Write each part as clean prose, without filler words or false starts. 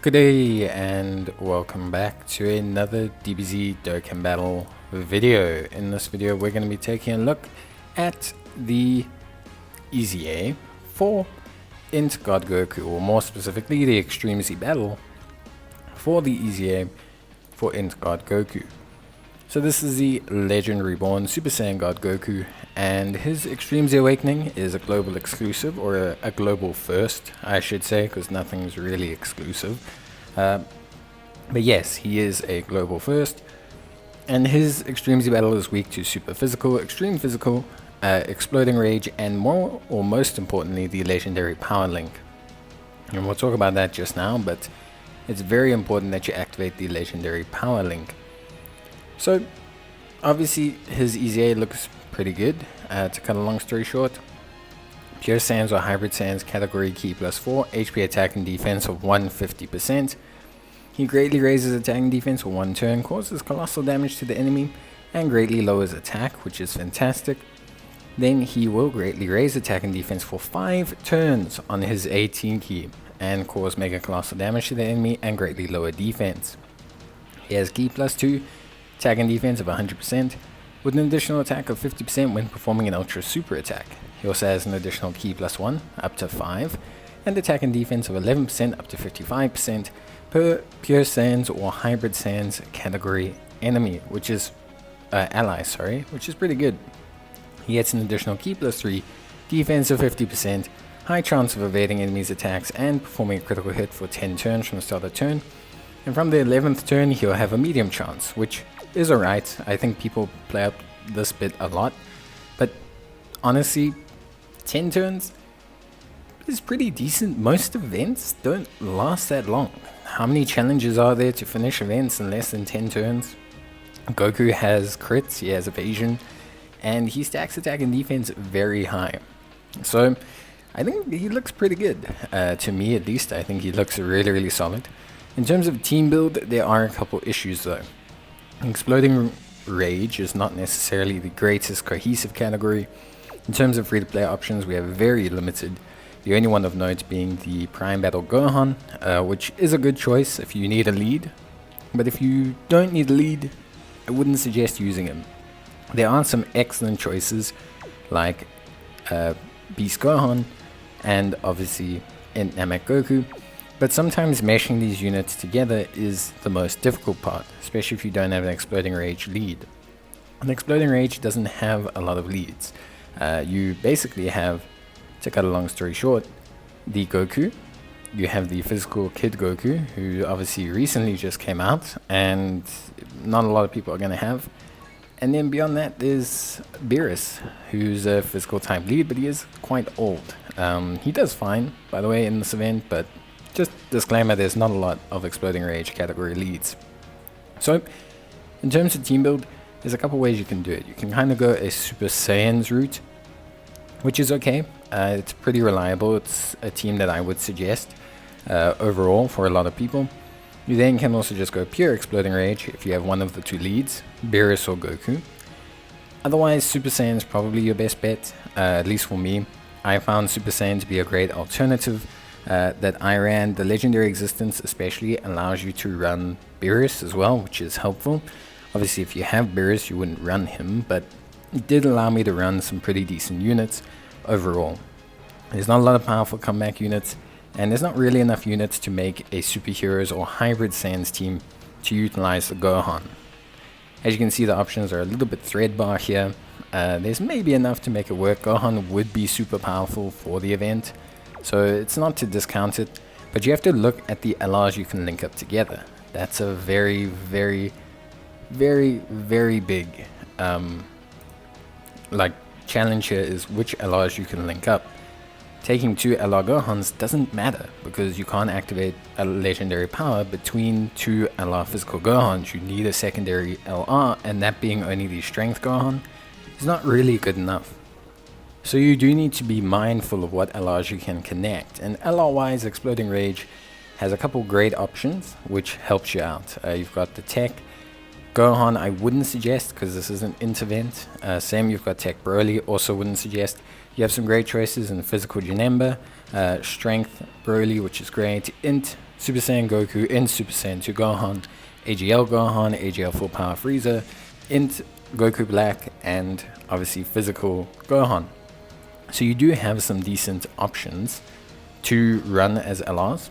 Good day and welcome back to another Dbz Dokkan battle video. In this video we're going to be taking a look at the EZA for Int God Goku, or more specifically the Extreme Z battle for the EZA for Int God Goku. So this is the Legend Reborn Super Saiyan God Goku, and his Extreme Z Awakening is a global exclusive, or a global first, I should say, because nothing's really exclusive. But yes, he is a global first, and his Extreme Z battle is weak to Super Physical, Extreme Physical, Exploding Rage, and more or most importantly, the Legendary Power Link. And we'll talk about that just now, but it's very important that you activate the Legendary Power Link. So, obviously, his EZA looks pretty good. To cut a long story short, Pure Saiyans or Hybrid Saiyans category key +4, HP attack and defense of 150%. He greatly raises attack and defense for 1 turn, causes colossal damage to the enemy, and greatly lowers attack, which is fantastic. Then he will greatly raise attack and defense for 5 turns on his 18 key, and cause mega colossal damage to the enemy and greatly lower defense. He has key +2. Attack and defense of 100%, with an additional attack of 50% when performing an Ultra Super attack. He also has an additional key +1, up to 5, and attack and defense of 11% up to 55% per Pure Saiyans or Hybrid Saiyans category enemy, which is ally, which is pretty good. He gets an additional key +3, defense of 50%, high chance of evading enemies' attacks and performing a critical hit for 10 turns from the start of the turn. And from the 11th turn, he'll have a medium chance, which is alright. I think people play up this bit a lot, but honestly, 10 turns is pretty decent. Most events don't last that long. How many challenges are there to finish events in less than 10 turns? Goku has crits, he has evasion, and he stacks attack and defense very high. So I think he looks pretty good. To me at least, I think he looks really solid. In terms of team build, there are a couple issues though. Exploding Rage is not necessarily the greatest cohesive category. In terms of free-to-play options, we have very limited, the only one of note being the Prime Battle Gohan, which is a good choice if you need a lead, but if you don't need a lead, I wouldn't suggest using him. There are some excellent choices like Beast Gohan and obviously Int Namek Goku, but sometimes meshing these units together is the most difficult part, especially if you don't have an Exploding Rage lead. An Exploding Rage doesn't have a lot of leads. You basically have, to cut a long story short, the Goku, you have the physical Kid Goku, who obviously recently just came out, and not a lot of people are going to have. And then beyond that, there's Beerus, who's a physical type lead, but he is quite old. He does fine, by the way, in this event, but just disclaimer, there's not a lot of Exploding Rage category leads. So, in terms of team build, there's a couple ways you can do it. You can kind of go a Super Saiyans route, which is okay. It's pretty reliable. It's a team that I would suggest overall for a lot of people. You then can also just go pure Exploding Rage if you have one of the 2 leads, Beerus or Goku. Otherwise, Super Saiyan is probably your best bet, at least for me. I found Super Saiyan to be a great alternative that I ran. The Legendary Existence especially allows you to run Beerus as well, which is helpful. Obviously, if you have Beerus, you wouldn't run him, but it did allow me to run some pretty decent units overall. There's not a lot of powerful comeback units, and there's not really enough units to make a Superheroes or Hybrid Saiyans team to utilize the Gohan. As you can see, the options are a little bit threadbar here. There's maybe enough to make it work. Gohan would be super powerful for the event, so it's not to discount it, but you have to look at the LRs you can link up together. That's a very big challenge here, is which LRs you can link up. Taking 2 LR Gohans doesn't matter because you can't activate a legendary power between 2 LR physical Gohans. You need a secondary LR, and that being only the strength Gohan is not really good enough. So you do need to be mindful of what LRs you can connect, and LR wise, Exploding Rage has a couple great options which helps you out. You've got the tech, Gohan I wouldn't suggest because this is an intervent. Same, you've got Tech Broly, also wouldn't suggest. You have some great choices in Physical Janemba, Strength Broly, which is great, Int Super Saiyan Goku, Int Super Saiyan 2 Gohan, AGL Gohan, AGL Full Power Frieza, Int Goku Black, and obviously Physical Gohan. So you do have some decent options to run as LRs.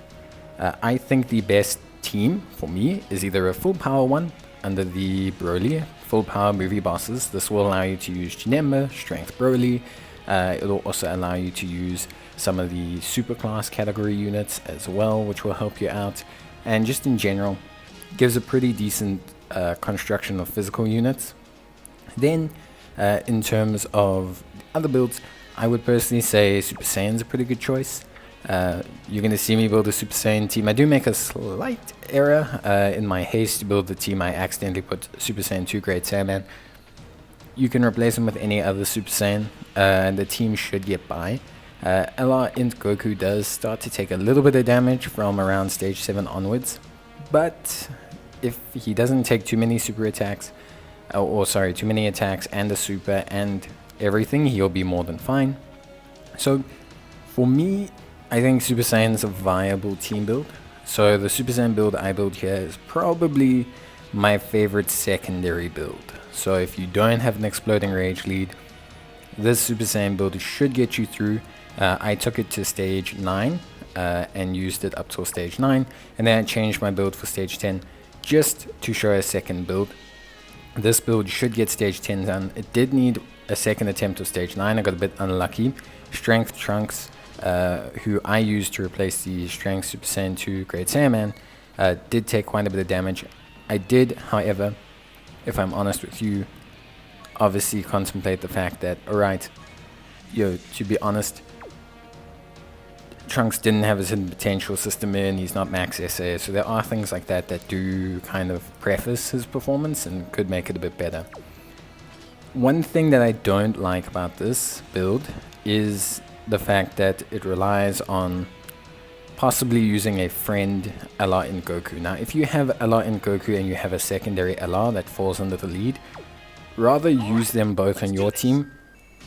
I think the best team for me is either a full power one under the Broly full power movie bosses. This will allow you to use Janemba, Strength Broly. It'll also allow you to use some of the superclass category units as well, which will help you out. And just in general, gives a pretty decent construction of physical units. Then, in terms of other builds, I would personally say Super Saiyan's a pretty good choice. You're going to see me build a Super Saiyan team. I do make a slight error in my haste to build the team. I accidentally put Super Saiyan 2 Great Saiyaman. You can replace him with any other Super Saiyan, and the team should get by. LR Int Goku does start to take a little bit of damage from around stage 7 onwards, but if he doesn't take too many super attacks, too many attacks and a super and everything, he'll be more than fine. So for me, I think Super Saiyan is a viable team build. So the Super Saiyan build I build here is probably my favorite secondary build. So if you don't have an Exploding Rage lead, this Super Saiyan build should get you through. I took it to stage 9 and used it up till stage 9, and then I changed my build for stage 10 just to show a second build. This build should get stage 10 done. It did need a second attempt of stage 9. I got a bit unlucky. Strength Trunks, who I used to replace the Strength Super Saiyan 2 Great Saiyaman, did take quite a bit of damage. I did, however, if I'm honest with you, obviously contemplate the fact that, alright, to be honest, Trunks didn't have his hidden potential system in, he's not max SA, so there are things like that that do kind of preface his performance and could make it a bit better. One thing that I don't like about this build is the fact that it relies on possibly using a friend LR in Goku. Now, if you have LR in Goku and you have a secondary LR that falls under the lead, rather use them both on your team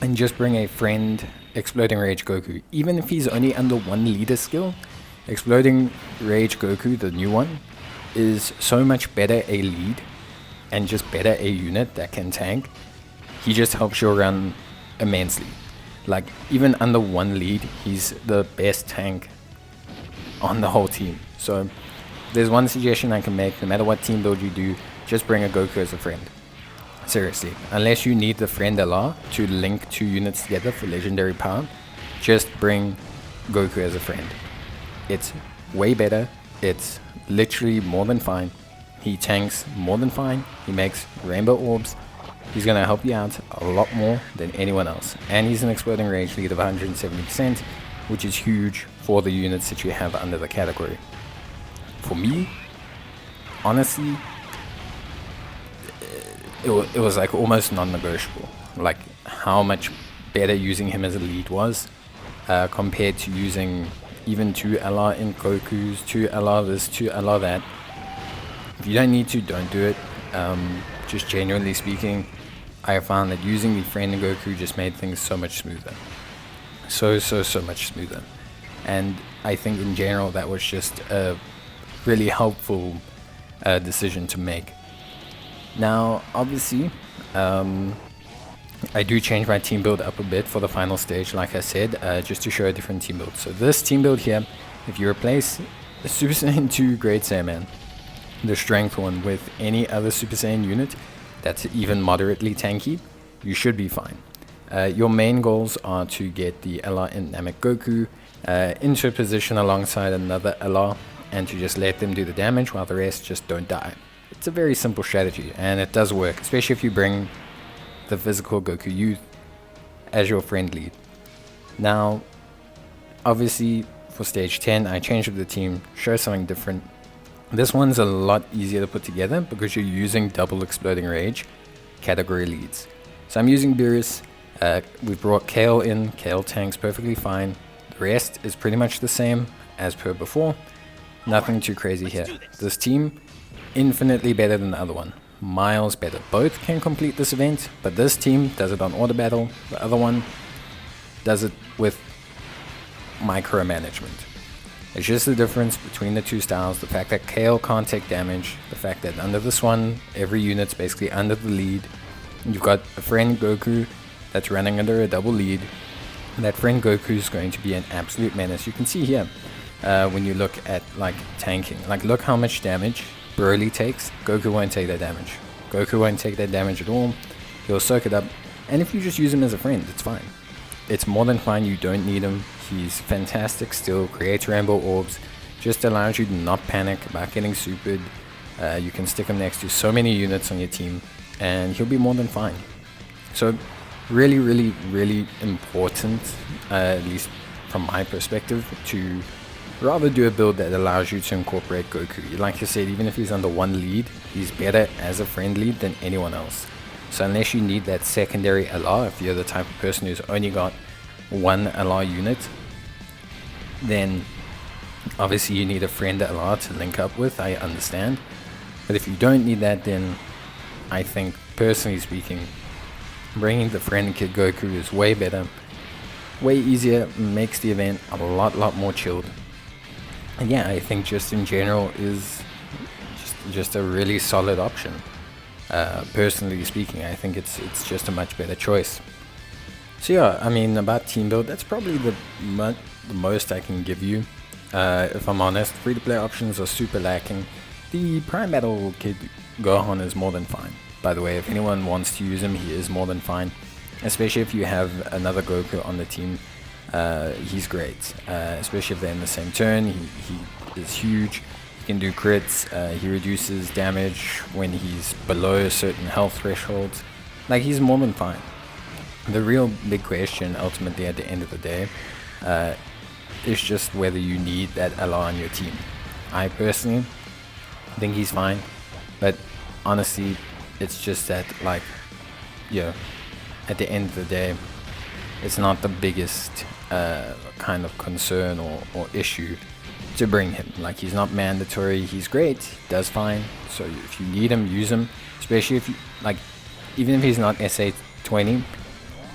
and just bring a friend Exploding Rage Goku. Even if he's only under one leader skill, Exploding Rage Goku, the new one, is so much better a lead and just better a unit that can tank. He just helps you run immensely. Like, even under one lead, he's the best tank on the whole team. So there's one suggestion I can make: no matter what team build you do, just bring a Goku as a friend. Seriously, unless you need the friend LR to link two units together for legendary power, just bring Goku as a friend. It's way better. It's literally more than fine. He tanks more than fine. He makes rainbow orbs. He's going to help you out a lot more than anyone else. And he's an Exploding Rage lead of 170%, which is huge for the units that you have under the category. For me, honestly, it was like almost non-negotiable. Like how much better using him as a lead was compared to using even 2 LR in Gokus, 2 LR this, 2 LR that. If you don't need to, don't do it. Just genuinely speaking, I found that using the friend in Goku just made things so much smoother. So much smoother. And I think in general that was just a really helpful decision to make. Now, obviously, I do change my team build up a bit for the final stage, like I said, just to show a different team build. So this team build here, if you replace the Super Saiyan 2 Great Saiyaman, the Strength one, with any other Super Saiyan unit that's even moderately tanky, you should be fine. Your main goals are to get the LR in Namek Goku into a position alongside another LR, and to just let them do the damage while the rest just don't die. It's a very simple strategy, and it does work, especially if you bring the physical Goku Youth as your friend lead. Now, obviously, for stage 10, I changed up the team, show something different. This one's a lot easier to put together because you're using double Exploding Rage category leads. So I'm using Beerus. We've brought Kale in. Kale tanks perfectly fine. The rest is pretty much the same as per before. Nothing too crazy here. This team, infinitely better than the other one. miles better. Both can complete this event, but this team does it on auto battle. The other one does it with micromanagement. It's just the difference between the two styles. The fact that Kale can't take damage, the fact that under this one, every unit's basically under the lead. You've got a friend Goku that's running under a double lead. That friend Goku is going to be an absolute menace. You can see here, when you look at like tanking, like look how much damage Broly takes. Goku won't take that damage. Goku won't take that damage at all. He'll soak it up. And if you just use him as a friend, it's fine. It's more than fine. You don't need him. He's fantastic still. Creates rainbow orbs. Just allows you to not panic about getting supered. You can stick him next to so many units on your team, and he'll be more than fine. So really, really, really important, at least from my perspective, to rather do a build that allows you to incorporate Goku. Like I said, even if he's under one lead, he's better as a friend lead than anyone else. So unless you need that secondary LR, if you're the type of person who's only got one LR unit, then obviously you need a friend LR to link up with, I understand. But if you don't need that, then I think, personally speaking, bringing the friend kid Goku is way better, way easier, makes the event a lot more chilled. And yeah, I think just in general is just a really solid option. Personally speaking, I think it's just a much better choice. So yeah, I mean, about team build, that's probably the most I can give you. If I'm honest, free-to-play options are super lacking. The Prime Battle Kid Gohan is more than fine. By the way, if anyone wants to use him, he is more than fine. Especially if you have another Goku on the team, he's great. Especially if they're in the same turn, he is huge. He can do crits, he reduces damage when he's below certain health thresholds. Like, he's more than fine. The real big question, ultimately, at the end of the day, is just whether you need that LR on your team. I personally think he's fine, but honestly, it's just that, like, yeah, at the end of the day, it's not the biggest kind of concern or issue to bring him. Like, he's not mandatory, he's great, he does fine. So if you need him, use him. Especially if you, like, even if he's not SA 20,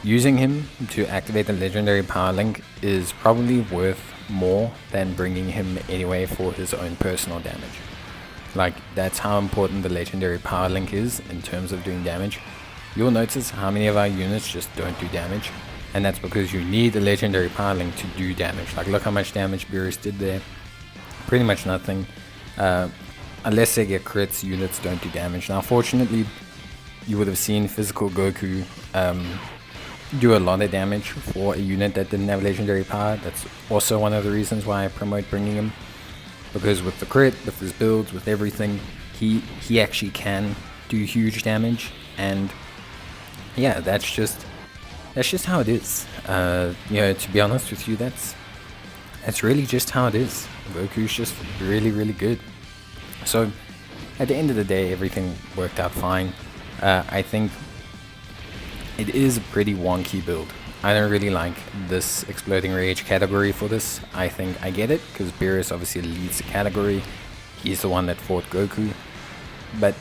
using him to activate the legendary power link is probably worth more than bringing him anyway for his own personal damage. Like, that's how important the legendary power link is in terms of doing damage. You'll notice how many of our units just don't do damage, and that's because you need a legendary power link to do damage. Like, look how much damage Beerus did there. Pretty much nothing. Unless they get crits, units don't do damage. Now, fortunately, you would have seen physical Goku do a lot of damage for a unit that didn't have legendary power. That's also one of the reasons why I promote bringing him, because with the crit, with his builds, with everything, he actually can do huge damage. And yeah, that's just how it is. You know, to be honest with you, that's really just how it is. Goku's just really, really good. So at the end of the day, everything worked out fine. I think it is a pretty wonky build. I don't really like this Exploding Rage category for this. I think I get it, because Beerus obviously leads the category. He's the one that fought Goku. But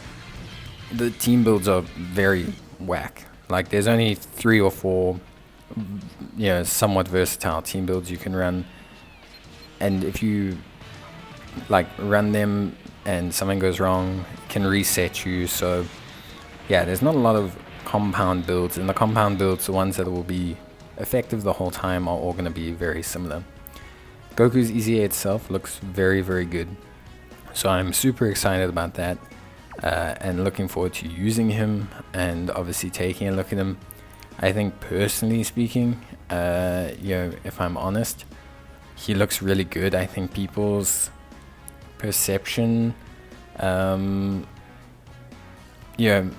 the team builds are very whack. Like, there's only 3 or 4, you know, somewhat versatile team builds you can run. And if you, like, run them and something goes wrong, it can reset you. So yeah, there's not a lot of compound builds, and the compound builds, the ones that will be effective the whole time, are all going to be very similar. Goku's EZA itself looks very, very good, so I'm super excited about that, and looking forward to using him and obviously taking a look at him. I think, personally speaking, you know, if I'm honest, he looks really good. I think people's perception, you know,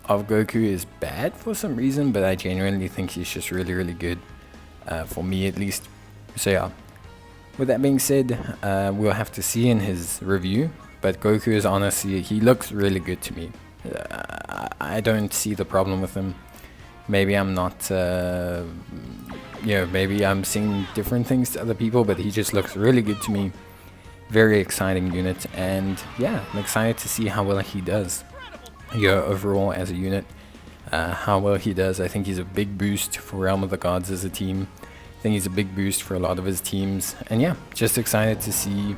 of Goku is bad for some reason, but I genuinely think he's just really, really good, for me at least. So yeah, with that being said, we'll have to see in his review, but Goku is honestly, he looks really good to me. I don't see the problem with him. Maybe I'm not, you know, maybe I'm seeing different things to other people, but he just looks really good to me. Very exciting unit, and yeah, I'm excited to see how well he does. overall as a unit, how well he does. I think he's a big boost for Realm of the Gods as a team. I think he's a big boost for a lot of his teams, and yeah, just excited to see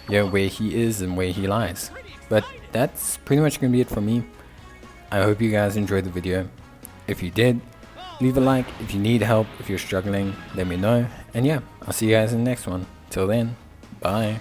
where he is and where he lies. But that's pretty much gonna be it for me. I hope you guys enjoyed the video. If you did, leave a like. If you need help, if you're struggling, let me know. And yeah, I'll see you guys in the next one. Till then, bye.